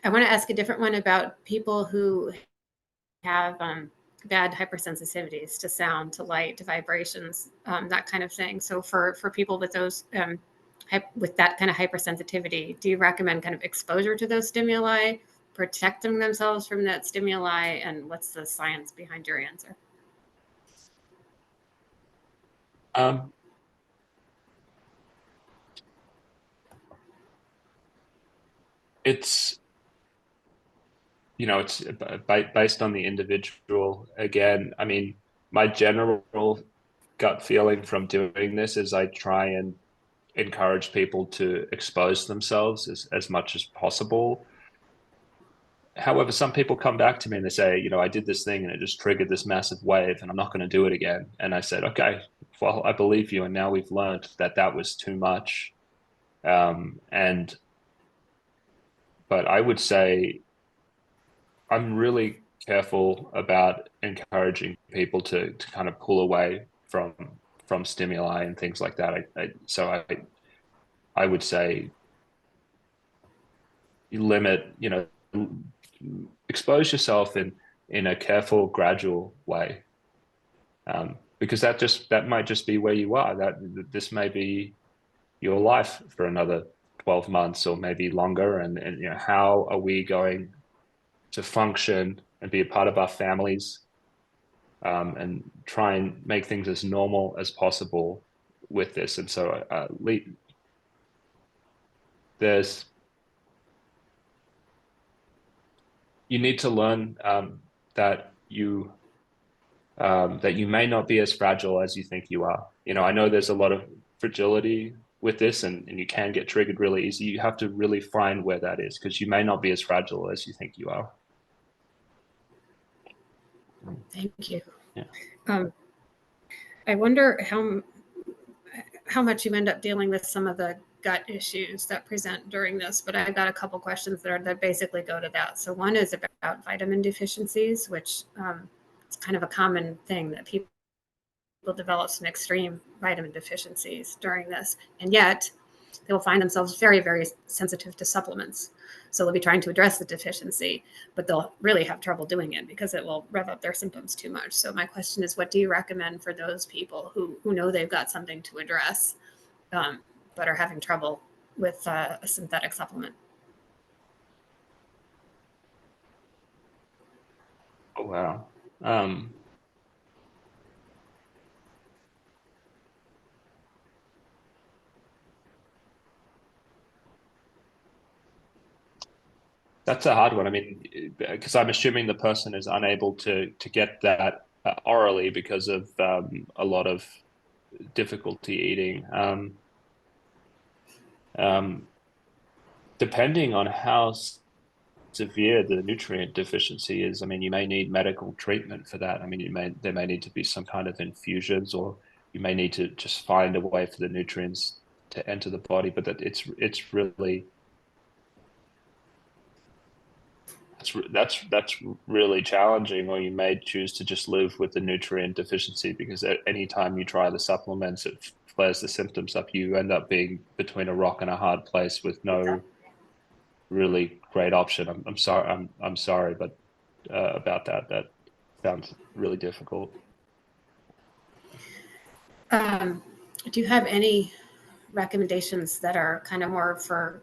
I want to ask a different one about people who have bad hypersensitivities to sound, to light, to vibrations, that kind of thing. So for people with those with that kind of hypersensitivity, do you recommend kind of exposure to those stimuli, protecting themselves from that stimuli, and what's the science behind your answer? It's it's based on the individual. Again, I mean, my general gut feeling from doing this is I try and encourage people to expose themselves as much as possible. However, some people come back to me and they say, I did this thing and it just triggered this massive wave and I'm not going to do it again. And I said, okay, well, I believe you. And now we've learned that was too much. But I would say I'm really careful about encouraging people to kind of pull away from stimuli and things like that. I would say you limit, expose yourself in a careful, gradual way, because that might just be where you are. That this may be your life for another 12 months or maybe longer, and how are we going to function and be a part of our families, and try and make things as normal as possible with this. And so you need to learn that you may not be as fragile as you think you are. I know there's a lot of fragility with this, and you can get triggered really easy. You have to really find where that is, because you may not be as fragile as you think you are. Thank you. Yeah. I wonder how much you end up dealing with some of the gut issues that present during this, but I've got a couple questions that basically go to that. So one is about vitamin deficiencies, which is kind of a common thing that people develop some extreme vitamin deficiencies during this, and yet they will find themselves very, very sensitive to supplements. So they'll be trying to address the deficiency, but they'll really have trouble doing it because it will rev up their symptoms too much. So my question is, what do you recommend for those people who know they've got something to address, but are having trouble with a synthetic supplement? Oh, wow. That's a hard one. I mean, because I'm assuming the person is unable to get that orally because of a lot of difficulty eating. Depending on how severe the nutrient deficiency is, I mean, you may need medical treatment for that. I mean, there may need to be some kind of infusions, or you may need to just find a way for the nutrients to enter the body. But that it's really that's really challenging. Or you may choose to just live with the nutrient deficiency, because at any time you try the supplements, it flares the symptoms up. You end up being between a rock and a hard place with no really great option. I'm sorry. I'm sorry, but about that. That sounds really difficult. Do you have any recommendations that are kind of more for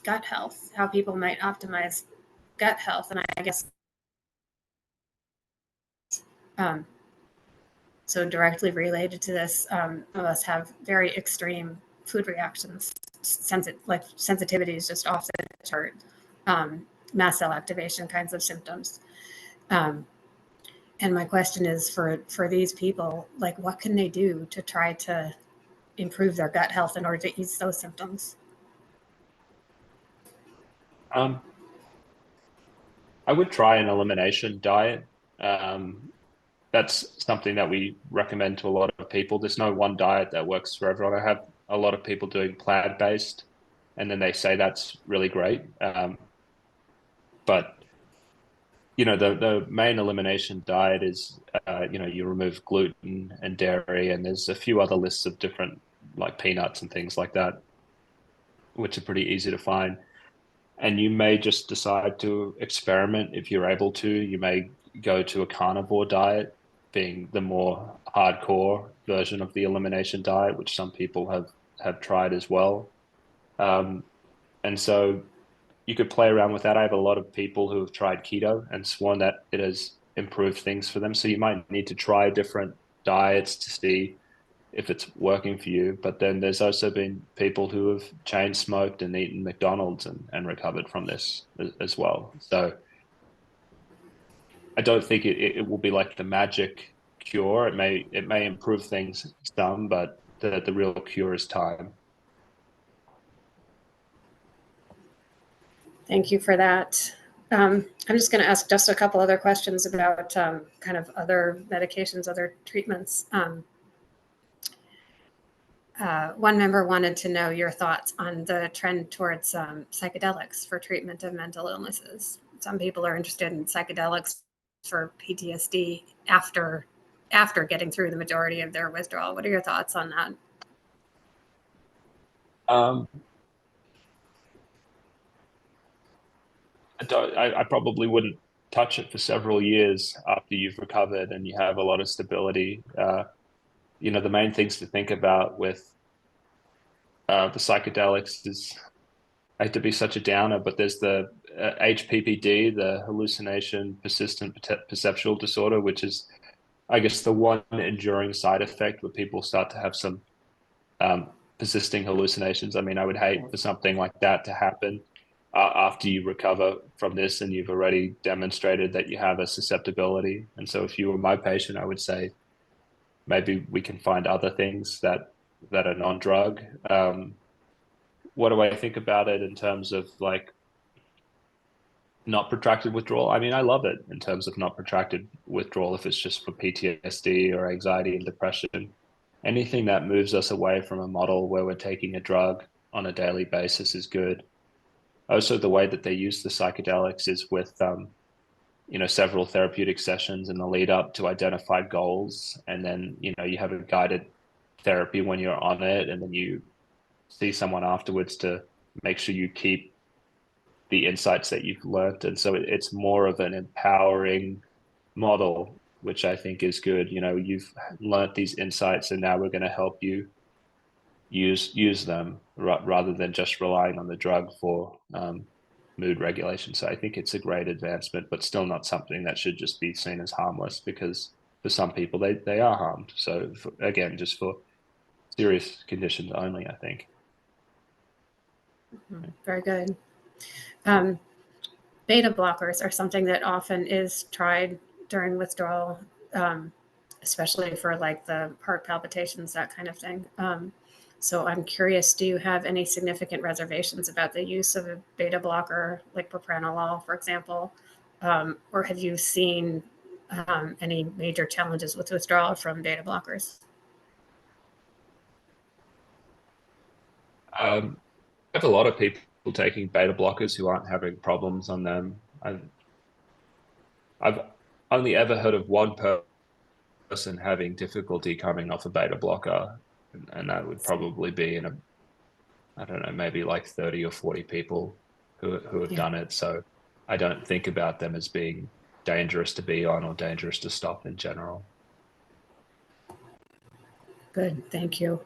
gut health, how people might optimize gut health? And I guess so directly related to this, some of us have very extreme food reactions, like sensitivities just off the chart, mast cell activation kinds of symptoms. And my question is for these people, like, what can they do to try to improve their gut health in order to ease those symptoms? I would try an elimination diet. That's something that we recommend to a lot of people. There's no one diet that works for everyone. I have a lot of people doing plant-based, and then they say that's really great. But the main elimination diet is you remove gluten and dairy, and there's a few other lists of different, like peanuts and things like that, which are pretty easy to find. And you may just decide to experiment if you're able to. You may go to a carnivore diet, being the more hardcore version of the elimination diet, which some people have tried as well. And so you could play around with that. I have a lot of people who have tried keto and sworn that it has improved things for them. So you might need to try different diets to see if it's working for you. But then there's also been people who have chain smoked and eaten McDonald's and recovered from this as well. So I don't think it will be like the magic cure. It may improve things some, but the real cure is time. Thank you for that. I'm just going to ask just a couple other questions about kind of other medications, other treatments. One member wanted to know your thoughts on the trend towards psychedelics for treatment of mental illnesses. Some people are interested in psychedelics for PTSD after getting through the majority of their withdrawal. What are your thoughts on that? I probably wouldn't touch it for several years after you've recovered and you have a lot of stability. The main things to think about with the psychedelics is, I hate to be such a downer, but there's the HPPD, the hallucination persistent perceptual disorder, which is, I guess, the one enduring side effect where people start to have some persisting hallucinations. I mean, I would hate for something like that to happen after you recover from this and you've already demonstrated that you have a susceptibility. And so if you were my patient, I would say maybe we can find other things that are non-drug. What do I think about it in terms of like not protracted withdrawal? I mean, I love it in terms of not protracted withdrawal if it's just for PTSD or anxiety and depression. Anything that moves us away from a model where we're taking a drug on a daily basis is good. Also, the way that they use the psychedelics is with several therapeutic sessions in the lead up to identify goals, and then you have a guided therapy when you're on it, and then you see someone afterwards to make sure you keep the insights that you've learned. And so it's more of an empowering model, which I think is good. You've learned these insights, and now we're going to help you use them rather than just relying on the drug for mood regulation. So I think it's a great advancement, but still not something that should just be seen as harmless, because for some people they are harmed. So again, just for serious conditions only, I think. Very good. Beta blockers are something that often is tried during withdrawal. especially for like the heart palpitations, that kind of thing. So I'm curious, do you have any significant reservations about the use of a beta blocker like propranolol, for example? Or have you seen any major challenges with withdrawal from beta blockers? I have a lot of people taking beta blockers who aren't having problems on them. I've only ever heard of one person having difficulty coming off a beta blocker, and that would probably be in a, I don't know, maybe like 30 or 40 people who have done it. So I don't think about them as being dangerous to be on or dangerous to stop in general. Good, thank you.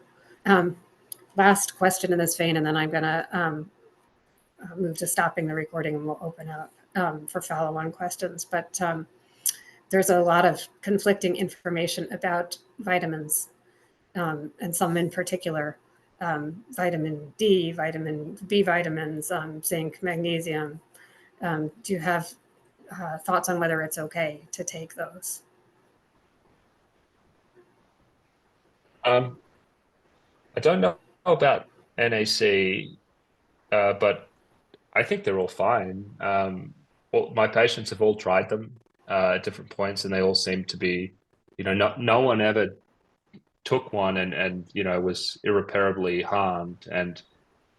Last question in this vein, and then I'm going to move to stopping the recording, and we'll open up for follow-on questions. But there's a lot of conflicting information about vitamins, and some in particular, vitamin D, vitamin B vitamins, zinc, magnesium. Do you have thoughts on whether it's okay to take those? I don't know about NAC, but I think they're all fine. Well, my patients have all tried them at different points, and they all seem to be, no one ever took one and was irreparably harmed. And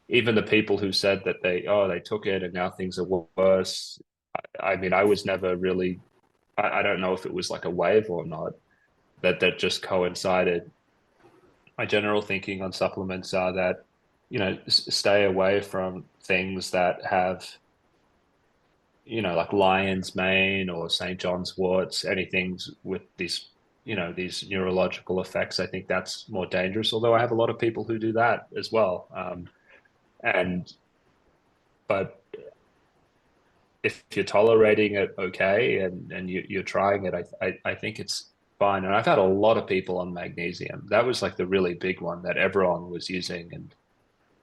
even the people who said that they took it and now things are worse. I mean, I was never really, I don't know if it was like a wave or not, that just coincided. My general thinking on supplements are that, stay away from things that have, like lion's mane or St. John's worts, anything with these, these neurological effects. I think that's more dangerous, although I have a lot of people who do that as well. But if you're tolerating it okay and you're trying it, I think it's fine. And I've had a lot of people on magnesium. That was like the really big one that everyone was using, and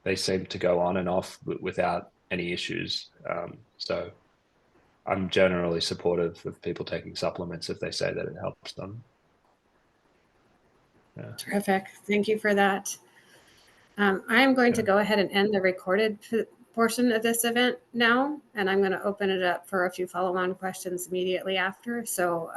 they seemed to go on and off without any issues. So I'm generally supportive of people taking supplements if they say that it helps them. Yeah. Terrific. Thank you for that. I'm going to go ahead and end the recorded portion of this event now, and I'm going to open it up for a few follow-on questions immediately after. So